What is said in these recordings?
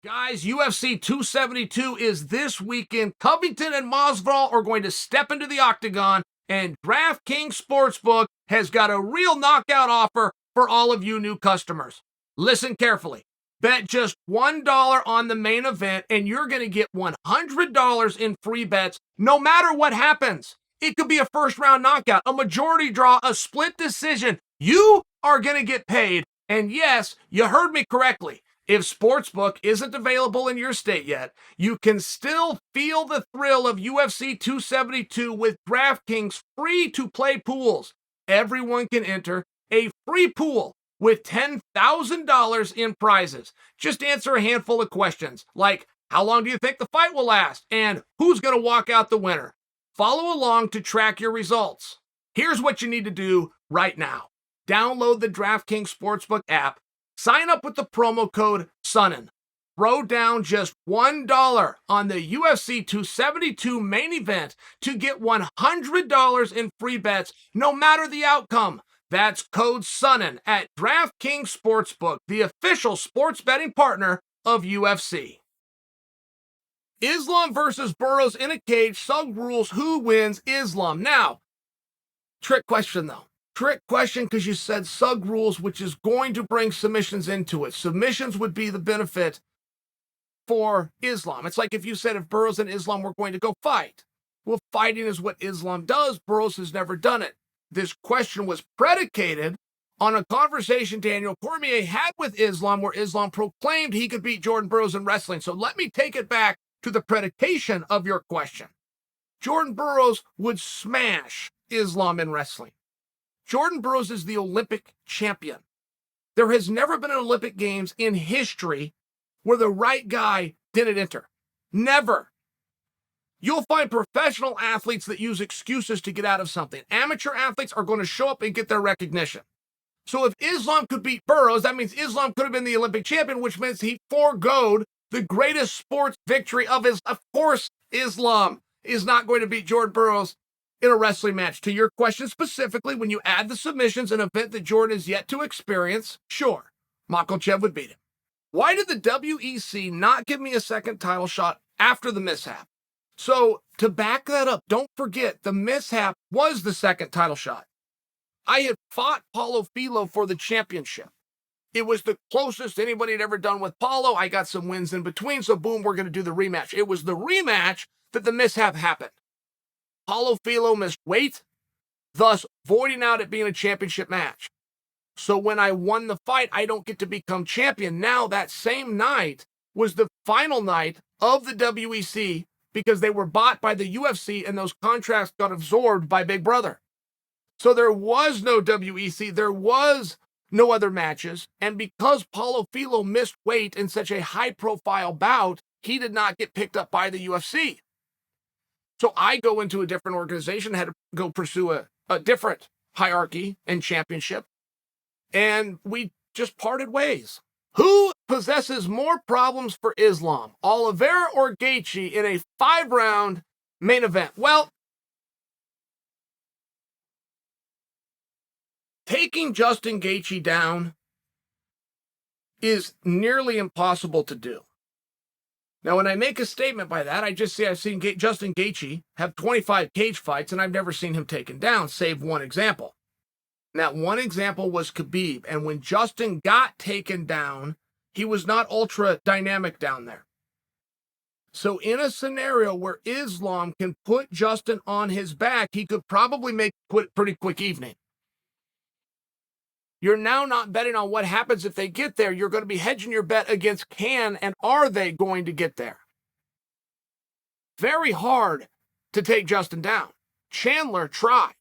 Guys, UFC 272 is this weekend. Covington and Masvidal are going to step into the octagon, and DraftKings Sportsbook has got a real knockout offer for all of you new customers. Listen carefully. Bet just $1 on the main event, and you're going to get $100 in free bets no matter what happens. It could be a first-round knockout, a majority draw, a split decision. You are going to get paid, and yes, you heard me correctly. If Sportsbook isn't available in your state yet, you can still feel the thrill of UFC 272 with DraftKings free-to-play pools. Everyone can enter a free pool with $10,000 in prizes. Just answer a handful of questions, like how long do you think the fight will last, and who's going to walk out the winner. Follow along to track your results. Here's what you need to do right now. Download the DraftKings Sportsbook app. Sign up with the promo code Sonnen. Throw down just $1 on the UFC 272 main event to get $100 in free bets, no matter the outcome. That's code Sonnen at DraftKings Sportsbook, the official sports betting partner of UFC. Islam versus Burroughs in a cage, sub rules, who wins? Islam. Now, trick question though. Trick question, because you said sub rules, which is going to bring submissions into it. Submissions would be the benefit for Islam. It's like if you said if Burroughs and Islam were going to go fight. Well, fighting is what Islam does. Burroughs has never done it. This question was predicated on a conversation Daniel Cormier had with Islam, where Islam proclaimed he could beat Jordan Burroughs in wrestling. So let me take it back to the predication of your question. Jordan Burroughs would smash Islam in wrestling. Jordan Burroughs is the Olympic champion. There has never been an Olympic Games in history where the right guy didn't enter. Never. You'll find professional athletes that use excuses to get out of something. Amateur athletes are going to show up and get their recognition. So if Islam could beat Burroughs, that means Islam could have been the Olympic champion, which means he foregoed the greatest sports victory of his. Of course, Islam is not going to beat Jordan Burroughs in a wrestling match. To your question specifically, when you add the submissions, an event that Jordan is yet to experience, sure, Makhachev would beat him. Why did the WEC not give me a second title shot after the mishap? So to back that up, don't forget the mishap was the second title shot. I had fought Paulo Filho for the championship. It was the closest anybody had ever done with Paulo. I got some wins in between, so boom, we're going to do the rematch. It was the rematch that the mishap happened. Paulo Filho missed weight, thus voiding out it being a championship match. So when I won the fight, I don't get to become champion. Now that same night was the final night of the WEC because they were bought by the UFC and those contracts got absorbed by Big Brother. So there was no WEC, there was no other matches. And because Paulo Filho missed weight in such a high-profile bout, he did not get picked up by the UFC. So I go into a different organization, had to go pursue a different hierarchy and championship, and we just parted ways. Who possesses more problems for Islam, Oliveira or Gaethje, in a 5-round main event? Well, taking Justin Gaethje down is nearly impossible to do. Now, when I make a statement by that, I just say I've seen Justin Gaethje have 25 cage fights, and I've never seen him taken down, save one example. And that one example was Khabib, and when Justin got taken down, he was not ultra dynamic down there. So in a scenario where Islam can put Justin on his back, he could probably make a pretty quick evening. You're now not betting on what happens if they get there. You're going to be hedging your bet against can and are they going to get there. Very hard to take Justin down. Chandler tried.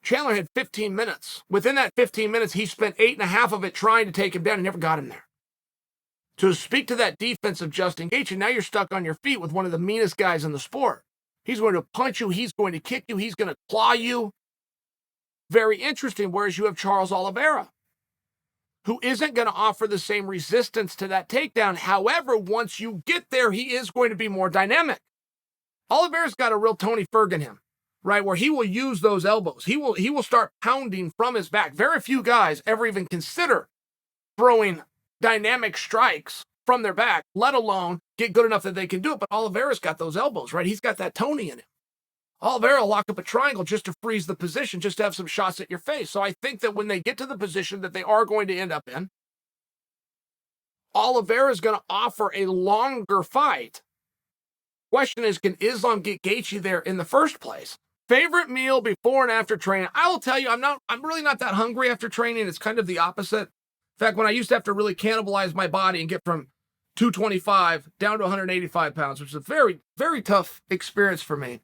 Chandler had 15 minutes. Within that 15 minutes, he spent 8.5 of it trying to take him down and never got him there. To speak to that defense of Justin Gaethje, now you're stuck on your feet with one of the meanest guys in the sport. He's going to punch you. He's going to kick you. He's going to claw you. Very interesting, whereas you have Charles Oliveira, who isn't going to offer the same resistance to that takedown. However, once you get there, he is going to be more dynamic. Oliveira's got a real Tony Ferg in him, right, where he will use those elbows. He will start pounding from his back. Very few guys ever even consider throwing dynamic strikes from their back, let alone get good enough that they can do it. But Oliveira's got those elbows, right? He's got that Tony in him. Oliveira will lock up a triangle just to freeze the position, just to have some shots at your face. So I think that when they get to the position that they are going to end up in, Oliveira is going to offer a longer fight. Question is, can Islam get Gaethje there in the first place? Favorite meal before and after training? I will tell you, I'm really not that hungry after training. It's kind of the opposite. In fact, when I used to have to really cannibalize my body and get from 225 down to 185 pounds, which is a very, very tough experience for me.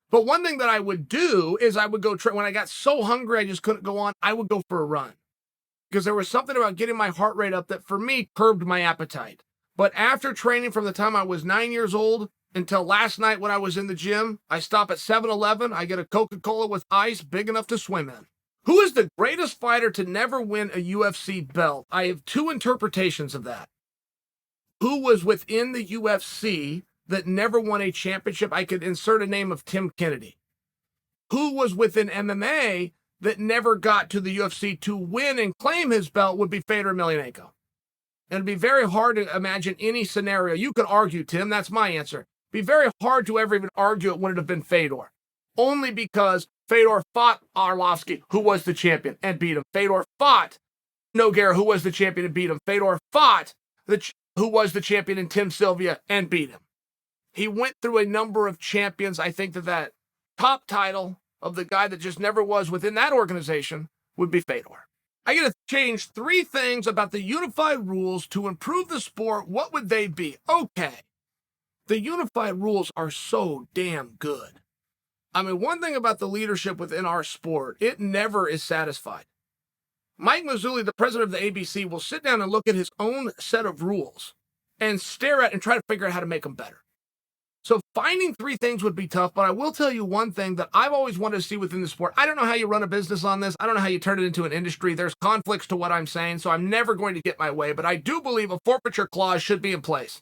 But one thing that I would do is I would go train. When I got so hungry I just couldn't go on, I would go for a run. Because there was something about getting my heart rate up that for me curbed my appetite. But after training from the time I was 9 years old until last night when I was in the gym, I stop at 7-Eleven, I get a Coca-Cola with ice big enough to swim in. Who is the greatest fighter to never win a UFC belt? I have two interpretations of that. Who was within the UFC that never won a championship? I could insert a name of Tim Kennedy. Who was within MMA that never got to the UFC to win and claim his belt would be Fedor Emelianenko. And it'd be very hard to imagine any scenario. You could argue, Tim, that's my answer. It'd be very hard to ever even argue it would have been Fedor. Only because Fedor fought Arlovsky, who was the champion, and beat him. Fedor fought Nogueira, who was the champion, and beat him. Fedor fought who was the champion in Tim Sylvia, and beat him. He went through a number of champions. I think that top title of the guy that just never was within that organization would be Fedor. I got to change 3 things about the unified rules to improve the sport. What would they be? Okay. The unified rules are so damn good. I mean, one thing about the leadership within our sport, it never is satisfied. Mike Mazzulli, the president of the ABC, will sit down and look at his own set of rules and stare at and try to figure out how to make them better. So finding 3 things would be tough, but I will tell you one thing that I've always wanted to see within the sport. I don't know how you run a business on this. I don't know how you turn it into an industry. There's conflicts to what I'm saying, so I'm never going to get my way, but I do believe a forfeiture clause should be in place.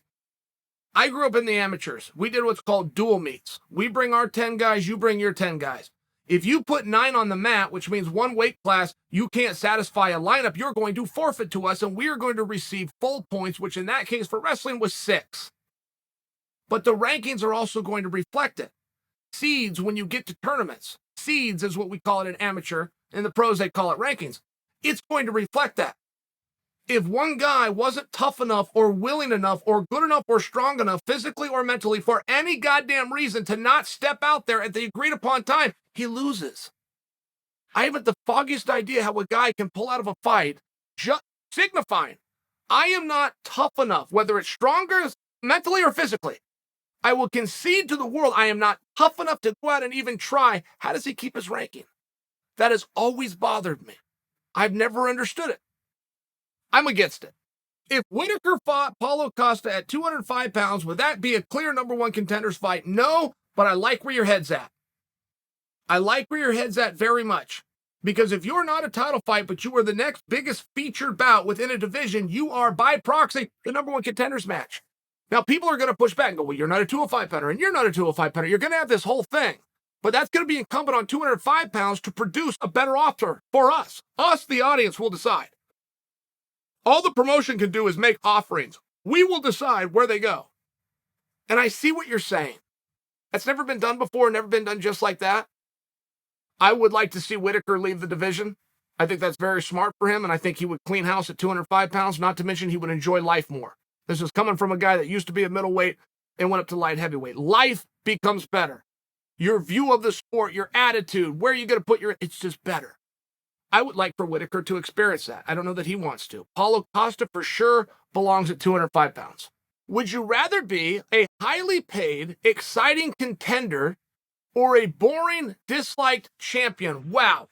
I grew up in the amateurs. We did what's called dual meets. We bring our 10 guys, you bring your 10 guys. If you put 9 on the mat, which means one weight class, you can't satisfy a lineup, you're going to forfeit to us, and we are going to receive full points, which in that case for wrestling was 6. But the rankings are also going to reflect it. Seeds, when you get to tournaments, seeds is what we call it in amateur. In the pros, they call it rankings. It's going to reflect that. If one guy wasn't tough enough or willing enough or good enough or strong enough physically or mentally for any goddamn reason to not step out there at the agreed upon time, he loses. I haven't the foggiest idea how a guy can pull out of a fight just signifying, I am not tough enough, whether it's stronger mentally or physically. I will concede to the world I am not tough enough to go out and even try. How does he keep his ranking? That has always bothered me. I've never understood it. I'm against it. If Whitaker fought Paulo Costa at 205 pounds, would that be a clear number 1 contenders fight? No, but I like where your head's at. I like where your head's at very much. Because if you're not a title fight, but you are the next biggest featured bout within a division, you are by proxy the number 1 contenders match. Now, people are going to push back and go, well, you're not a 205 pounder, and you're not a 205 pounder. You're going to have this whole thing. But that's going to be incumbent on 205 pounds to produce a better offer for us. Us, the audience, will decide. All the promotion can do is make offerings. We will decide where they go. And I see what you're saying. That's never been done before, never been done just like that. I would like to see Whitaker leave the division. I think that's very smart for him, and I think he would clean house at 205 pounds, not to mention he would enjoy life more. This is coming from a guy that used to be a middleweight and went up to light heavyweight. Life becomes better. Your view of the sport, your attitude, where you're going to put it's just better. I would like for Whitaker to experience that. I don't know that he wants to. Paulo Costa for sure belongs at 205 pounds. Would you rather be a highly paid, exciting contender or a boring, disliked champion? Wow.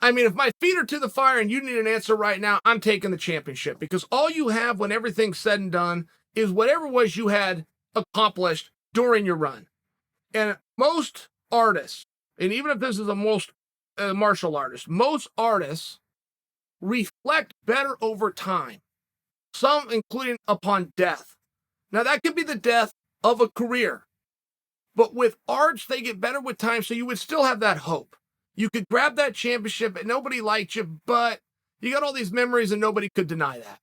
I mean, if my feet are to the fire and you need an answer right now, I'm taking the championship, because all you have when everything's said and done is whatever it was you had accomplished during your run. And most artists, and even if this is a martial artist, most artists reflect better over time, some including upon death. Now, that could be the death of a career, but with arts, they get better with time, so you would still have that hope. You could grab that championship and nobody liked you, but you got all these memories and nobody could deny that.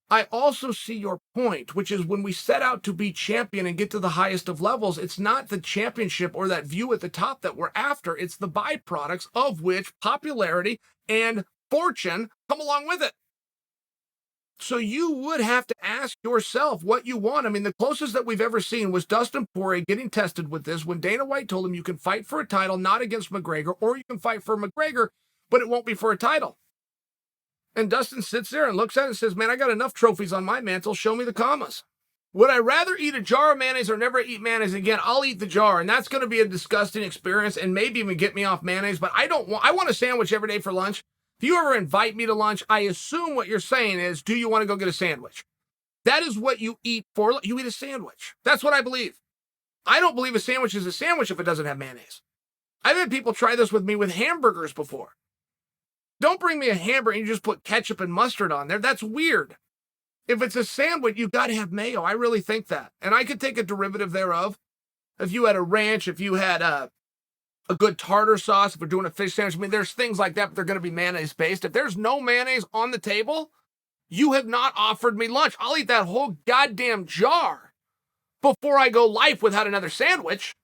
I also see your point, which is when we set out to be champion and get to the highest of levels, it's not the championship or that view at the top that we're after. It's the byproducts of which popularity and fortune come along with it. So you would have to ask yourself what you want. I mean, the closest that we've ever seen was Dustin Poirier getting tested with this when Dana White told him you can fight for a title, not against McGregor, or you can fight for McGregor, but it won't be for a title. And Dustin sits there and looks at it and says, man, I got enough trophies on my mantle. Show me the commas. Would I rather eat a jar of mayonnaise or never eat mayonnaise again? I'll eat the jar, and that's going to be a disgusting experience and maybe even get me off mayonnaise, but I want a sandwich every day for lunch. If you ever invite me to lunch, I assume what you're saying is, do you want to go get a sandwich? That is what you eat for. You eat a sandwich. That's what I believe. I don't believe a sandwich is a sandwich if it doesn't have mayonnaise. I've had people try this with me with hamburgers before. Don't bring me a hamburger and you just put ketchup and mustard on there. That's weird. If it's a sandwich, you've got to have mayo. I really think that. And I could take a derivative thereof. If you had a ranch, if you had a good tartar sauce, if we're doing a fish sandwich, I mean, there's things like that, but they're going to be mayonnaise-based. If there's no mayonnaise on the table, you have not offered me lunch. I'll eat that whole goddamn jar before I go life without another sandwich.